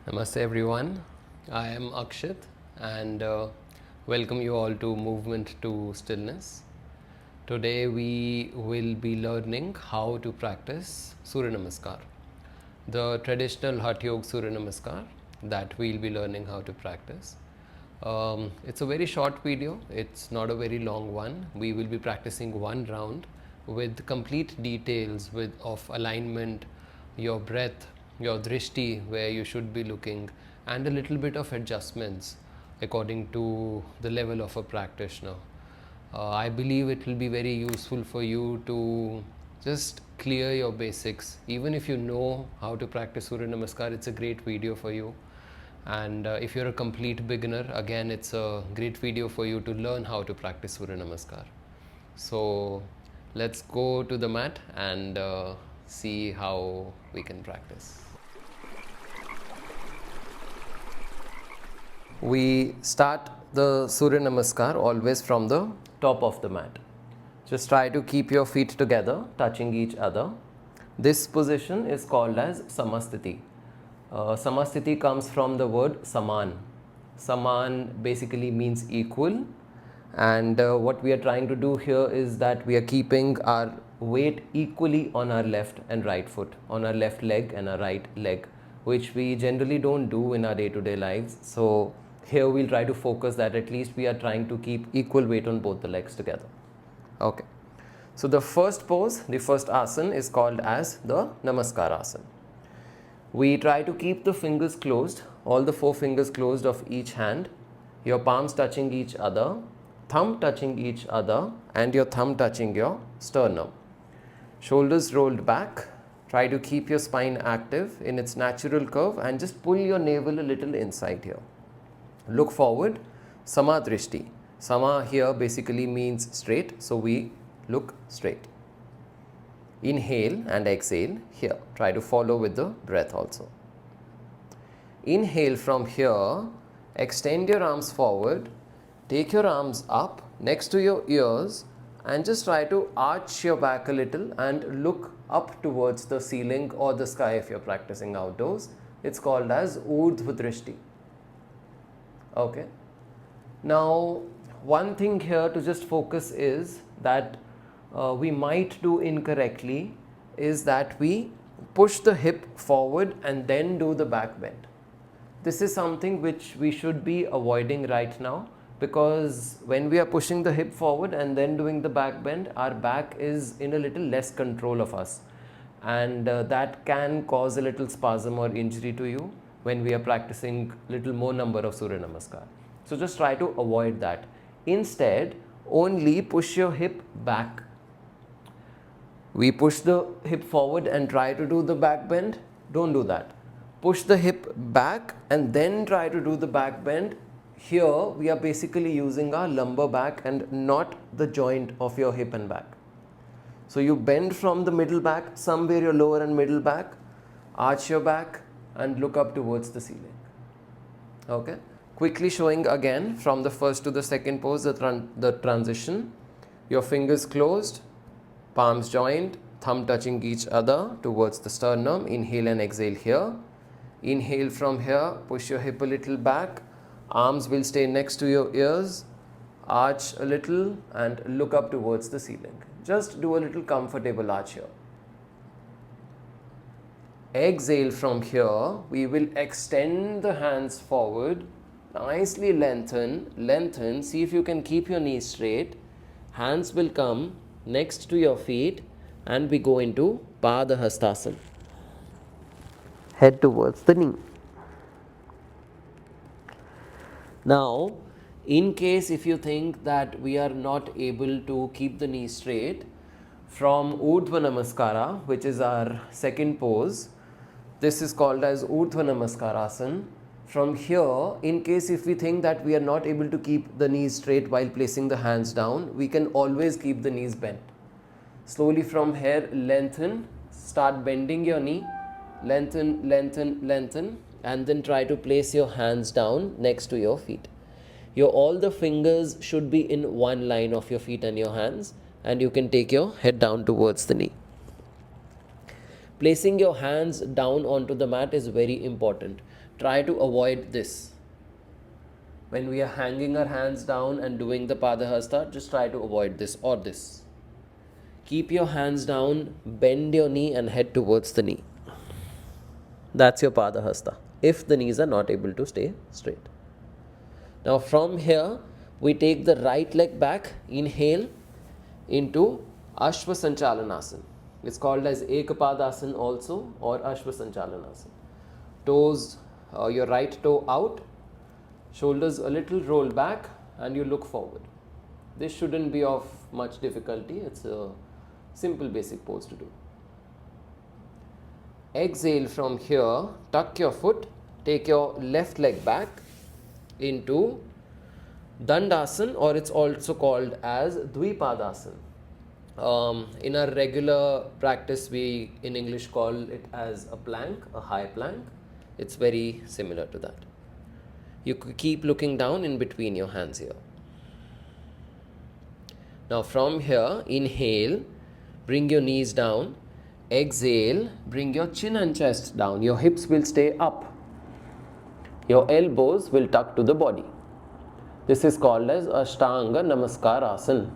Namaste everyone. I am Akshit and welcome you all to Movement to Stillness. Today we will be learning how to practice Surya Namaskar, the traditional Hatha Yoga Surya Namaskar that we'll be learning how to practice. It's a very short video, it's not a very long one. We will be practicing one round with complete details of alignment, your breath, your drishti, where you should be looking, and a little bit of adjustments according to the level of a practitioner. I believe it will be very useful for you to just clear your basics. Even if you know how to practice Surya Namaskar, it's a great video for you. And if you're a complete beginner, again, it's a great video for you to learn how to practice Surya Namaskar. So let's go to the mat and see how we can practice. We start the Surya Namaskar always from the top of the mat. Just try to keep your feet together, touching each other. This position is called as Samastiti. Samastiti comes from the word Saman. Saman basically means equal, and what we are trying to do here is that we are keeping our weight equally on our left and right foot, on our left leg and our right leg, which we generally don't do in our day-to-day lives. So here we'll try to focus that at least we are trying to keep equal weight on both the legs together. Okay. So the first pose, the first asana is called as the Namaskar asana. We try to keep the fingers closed, all the 4 fingers closed of each hand, your palms touching each other, thumb touching each other, and your thumb touching your sternum. Shoulders rolled back. Try to keep your spine active in its natural curve and just pull your navel a little inside here. Look forward, Sama Drishti. Sama here basically means straight, so we look straight. Inhale and exhale here. Try to follow with the breath also. Inhale from here, extend your arms forward, take your arms up next to your ears and just try to arch your back a little and look up towards the ceiling or the sky if you're practicing outdoors. It's called as Urdhva Drishti. Okay. Now, one thing here to just focus is that we might do incorrectly is that we push the hip forward and then do the back bend. This is something which we should be avoiding right now, because when we are pushing the hip forward and then doing the back bend, our back is in a little less control of us, and that can cause a little spasm or injury to you when we are practicing little more number of Surya Namaskar. So just try to avoid that. Instead, only push your hip back. We push the hip forward and try to do the back bend. Don't do that. Push the hip back and then try to do the back bend. Here we are basically using our lumbar back and not the joint of your hip and back. So you bend from the middle back, somewhere your lower and middle back, arch your back and look up towards the ceiling. Okay. Quickly showing again from the first to the second pose, the transition. Your fingers closed, palms joined, thumb touching each other towards the sternum. Inhale and exhale here. Inhale from here, push your hip a little back. Arms will stay next to your ears. Arch a little and look up towards the ceiling. Just do a little comfortable arch here. Exhale from here. We will extend the hands forward. Nicely lengthen. See if you can keep your knees straight. Hands will come next to your feet and we go into Pada Hastasana. Head towards the knee. Now, in case if you think that we are not able to keep the knee straight, from Urdhva Namaskara, which is our second pose, this is called as Urdhva Namaskarasana. From here, in case if we think that we are not able to keep the knees straight while placing the hands down, we can always keep the knees bent. Slowly from here, lengthen, start bending your knee, lengthen, and then try to place your hands down next to your feet. All the fingers should be in one line of your feet and your hands, and you can take your head down towards the knee. Placing your hands down onto the mat is very important. Try to avoid this. When we are hanging our hands down and doing the Padahasta, just try to avoid this or this. Keep your hands down, bend your knee and head towards the knee. That's your Padahasta, if the knees are not able to stay straight. Now from here, we take the right leg back, inhale into Ashwa Sanchalanasana. It's called as Ekapadasana also, or Ashwa Sanchalanasana. Toes, your right toe out, shoulders a little roll back, and you look forward. This shouldn't be of much difficulty. It's a simple basic pose to do. Exhale from here, tuck your foot, take your left leg back into Dandasana, or it's also called as Dvipadasana. In our regular practice, we in English call it as a plank, a high plank. It's very similar to that. You keep looking down in between your hands here. Now from here, inhale, bring your knees down. Exhale, bring your chin and chest down. Your hips will stay up. Your elbows will tuck to the body. This is called as Ashtanga Namaskarasana.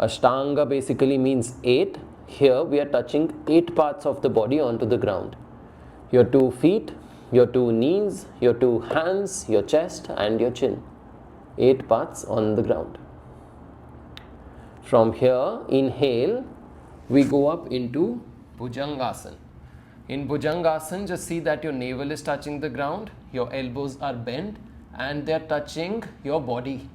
Ashtanga basically means 8. Here we are touching 8 parts of the body onto the ground. Your 2 feet, your 2 knees, your 2 hands, your chest and your chin. 8 parts on the ground. From here, inhale, we go up into Bhujangasana. In Bhujangasana, just see that your navel is touching the ground, your elbows are bent and they are touching your body.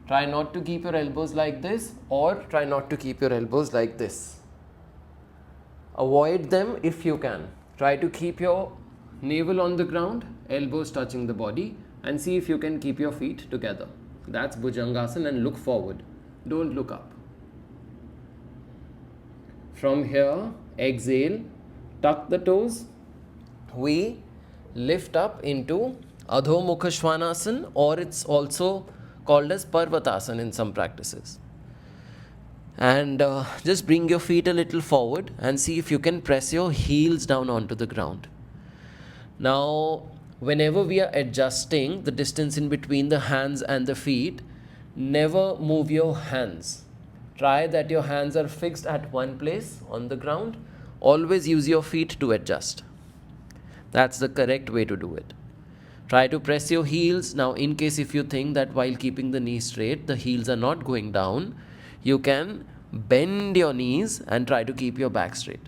Try not to keep your elbows like this, or try not to keep your elbows like this. Avoid them if you can. Try to keep your navel on the ground, elbows touching the body, and see if you can keep your feet together. That's Bhujangasana, and look forward. Don't look up. From here, exhale, tuck the toes. We lift up into Adho Mukha Svanasana, or it's also called as Parvatasana in some practices. And just bring your feet a little forward and see if you can press your heels down onto the ground. Now, whenever we are adjusting the distance in between the hands and the feet, never move your hands. Try that your hands are fixed at one place on the ground. Always use your feet to adjust. That's the correct way to do it. Try to press your heels. Now, in case if you think that while keeping the knees straight, the heels are not going down, you can bend your knees and try to keep your back straight.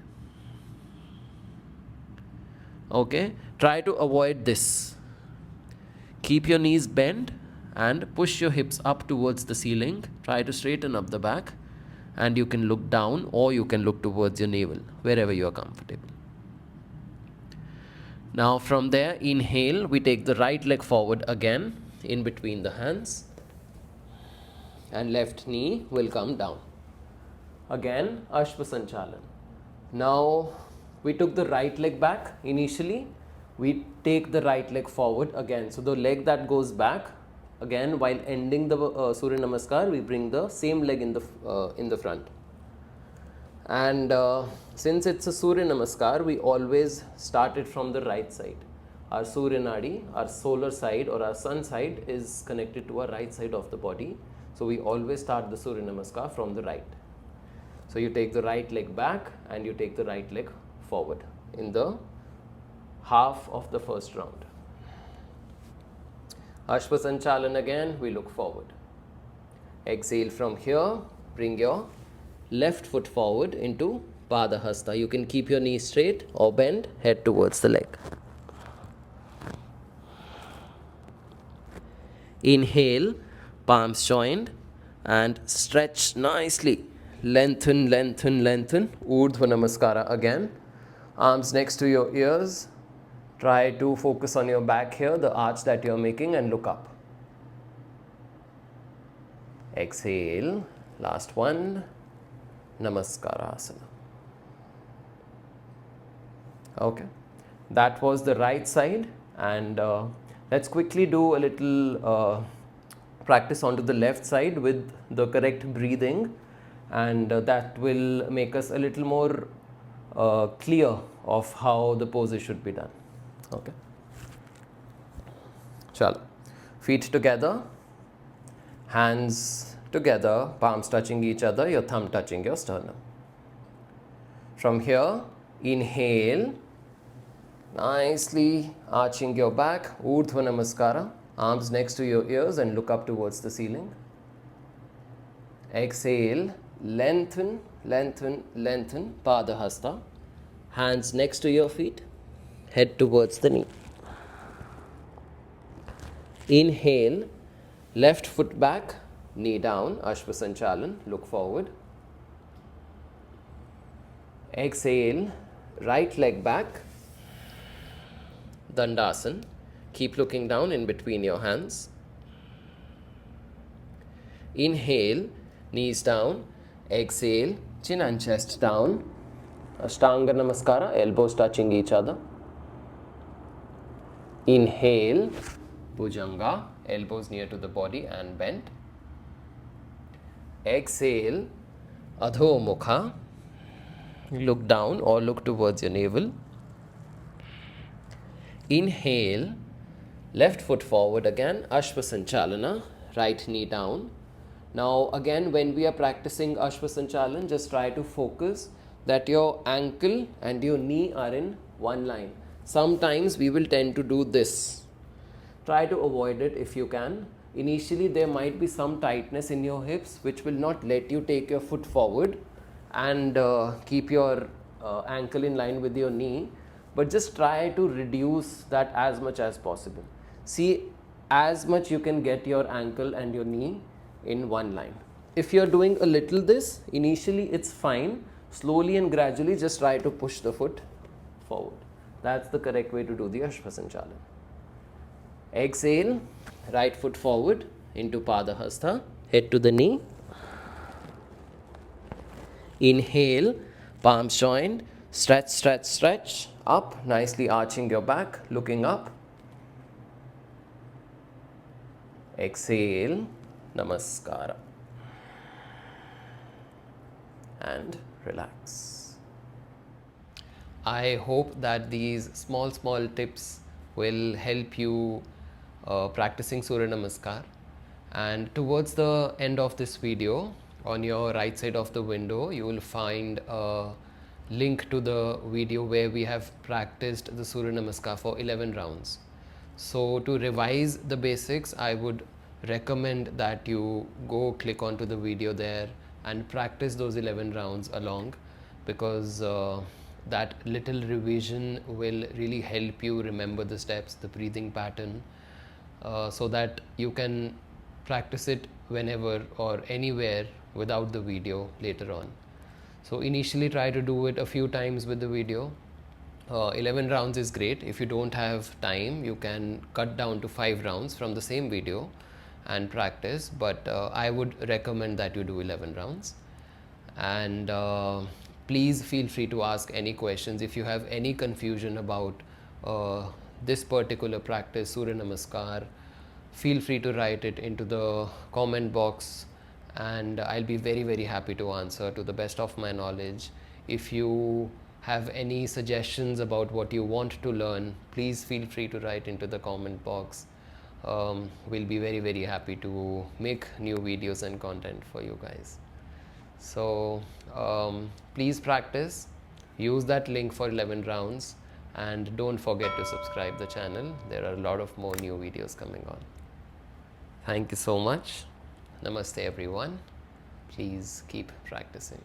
Okay? Try to avoid this. Keep your knees bent and push your hips up towards the ceiling. Try to straighten up the back, and you can look down or you can look towards your navel, wherever you are comfortable. Now from there, inhale, we take the right leg forward again in between the hands, and left knee will come down. Again, Ashva Sanchalan. Now we took the right leg back initially. We take the right leg forward again. So the leg that goes back, again while ending the Surya Namaskar, we bring the same leg in the front. And since it's a Surya Namaskar, we always start it from the right side. Our Surya Nadi, our solar side or our sun side, is connected to our right side of the body. So we always start the Surya Namaskar from the right. So you take the right leg back and you take the right leg forward in the half of the first round. Ashva Sanchalan again, we look forward. Exhale from here, bring your left foot forward into Padahasta. You can keep your knees straight or bend, head towards the leg. Inhale, palms joined, and stretch nicely. Lengthen, lengthen, lengthen. Urdhva Namaskara again. Arms next to your ears. Try to focus on your back here, the arch that you are making, and look up. Exhale. Last one. Namaskarasana. Okay. That was the right side, and let's quickly do a little practice onto the left side with the correct breathing, and that will make us a little more clear of how the poses should be done. Okay. Chalo. Feet together, hands together, palms touching each other, your thumb touching your sternum. From here, inhale, nicely arching your back, Urdhva Namaskara, arms next to your ears and look up towards the ceiling. Exhale, lengthen, lengthen, lengthen, Padahasta, hands next to your feet, head towards the knee. Inhale, left foot back, knee down, Ashvasanchalan, look forward. Exhale, right leg back, Dandasan, keep looking down in between your hands. Inhale, knees down, exhale, chin and chest down, Ashtanga Namaskara, elbows touching each other. Inhale, Bhujanga, elbows near to the body and bent. Exhale, Adho Mukha, look down or look towards your navel. Inhale, left foot forward again, Ashvasanchalana, right knee down. Now again, when we are practicing Ashvasanchalan, just try to focus that your ankle and your knee are in one line. Sometimes we will tend to do this. Try to avoid it if you can. Initially, there might be some tightness in your hips which will not let you take your foot forward and keep your ankle in line with your knee. But just try to reduce that as much as possible. See as much you can get your ankle and your knee in one line. If you're doing a little this, initially it's fine. Slowly and gradually just try to push the foot forward. That's the correct way to do the Ashvasanchalan. Exhale, right foot forward into Padahasta, head to the knee. Inhale, palms joined, stretch, stretch, stretch, up, nicely arching your back, looking up. Exhale, Namaskara. And relax. I hope that these small tips will help you practicing Surya Namaskar. And towards the end of this video, on your right side of the window, you will find a link to the video where we have practiced the Surya Namaskar for 11 rounds. So to revise the basics, I would recommend that you go click onto the video there and practice those 11 rounds along, because that little revision will really help you remember the steps, the breathing pattern, so that you can practice it whenever or anywhere without the video later on. So initially try to do it a few times with the video. 11 rounds is great. If you don't have time, you can cut down to 5 rounds from the same video and practice, but I would recommend that you do 11 rounds. And please feel free to ask any questions. If you have any confusion about this particular practice, Surya Namaskar, feel free to write it into the comment box, and I'll be very happy to answer to the best of my knowledge. If you have any suggestions about what you want to learn, please feel free to write into the comment box. We'll be very happy to make new videos and content for you guys. So please practice, use that link for 11 rounds, and don't forget to subscribe the channel. There are a lot of more new videos coming on. Thank you so much. Namaste everyone. Please keep practicing.